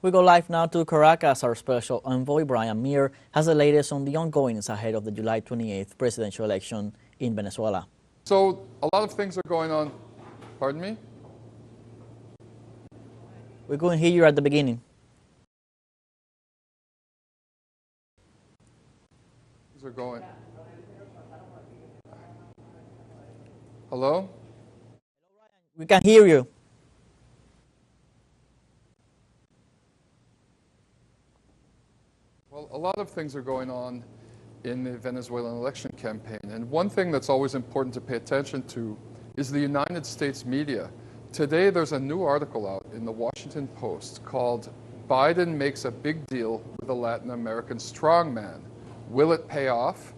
We go live now to Caracas. Our special envoy, Brian Mier, has the latest on the ongoings ahead of the July 28th presidential election in Venezuela. So a lot of things are going on. Pardon me? We couldn't hear you at the beginning. Things are going. Hello? We can hear you. Well, a lot of things are going on in the Venezuelan election campaign. And one thing that's always important to pay attention to is the United States media. Today, there's a new article out in the Washington Post called "Biden Makes a Big Deal with a Latin American Strongman. Will it pay off?"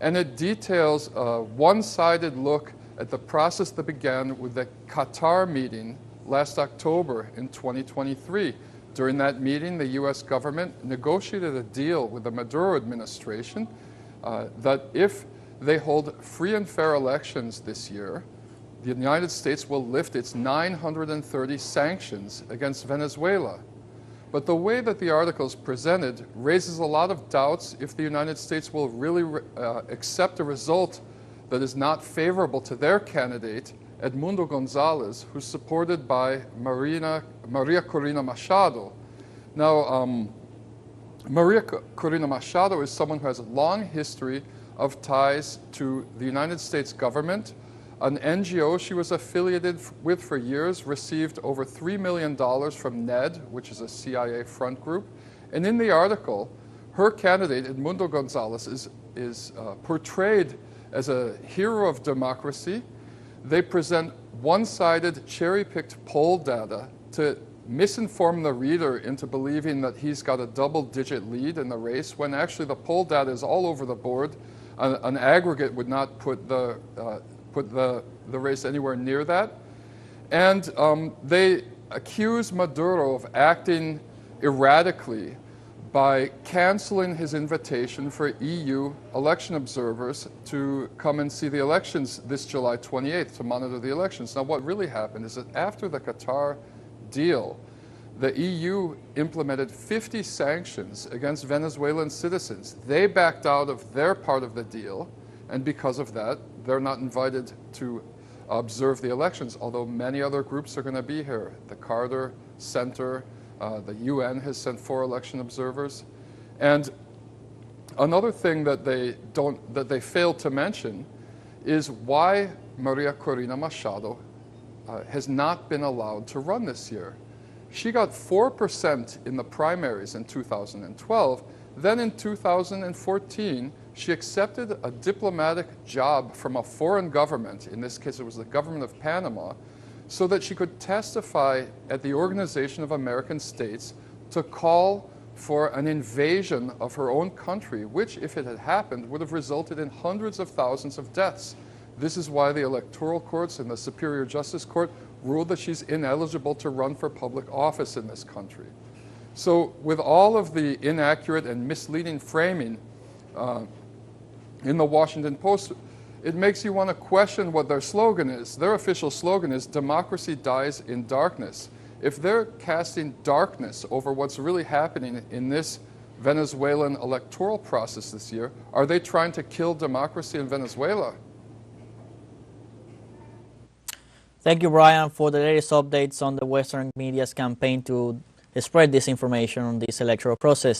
And it details a one-sided look at the process that began with the Qatar meeting last October in 2023. During that meeting, the U.S. government negotiated a deal with the Maduro administration that if they hold free and fair elections this year, the United States will lift its 930 sanctions against Venezuela. But the way that the article is presented raises a lot of doubts if the United States will really accept a result that is not favorable to their candidate, Edmundo Gonzalez, who's supported by Maria Corina Machado. Now, Maria Corina Machado is someone who has a long history of ties to the United States government. An NGO she was affiliated with for years received over $3 million from NED, which is a CIA front group. And in the article, her candidate, Edmundo Gonzalez, is portrayed as a hero of democracy. They present one-sided, cherry-picked poll data to misinform the reader into believing that he's got a double-digit lead in the race, when actually the poll data is all over the board. An aggregate would not put the race anywhere near that. And they accuse Maduro of acting erratically by canceling his invitation for EU election observers to come and see the elections this July 28th, to monitor the elections. Now, what really happened is that after the Qatar deal, the EU implemented 50 sanctions against Venezuelan citizens. They backed out of their part of the deal, and because of that, they're not invited to observe the elections, although many other groups are going to be here. The Carter Center, the UN has sent 4 election observers. And another thing that they failed to mention is why Maria Corina Machado has not been allowed to run this year. She got 4% in the primaries in 2012. Then in 2014, she accepted a diplomatic job from a foreign government, in this case it was the government of Panama, so that she could testify at the Organization of American States to call for an invasion of her own country, which, if it had happened, would have resulted in hundreds of thousands of deaths. This is why the electoral courts and the Superior Justice Court ruled that she's ineligible to run for public office in this country. So with all of the inaccurate and misleading framing in the Washington Post, it makes you want to question what their slogan is. Their official slogan is "Democracy dies in darkness." If they're casting darkness over what's really happening in this Venezuelan electoral process this year, are they trying to kill democracy in Venezuela? Thank you, Brian, for the latest updates on the Western media's campaign to spread disinformation on this electoral process.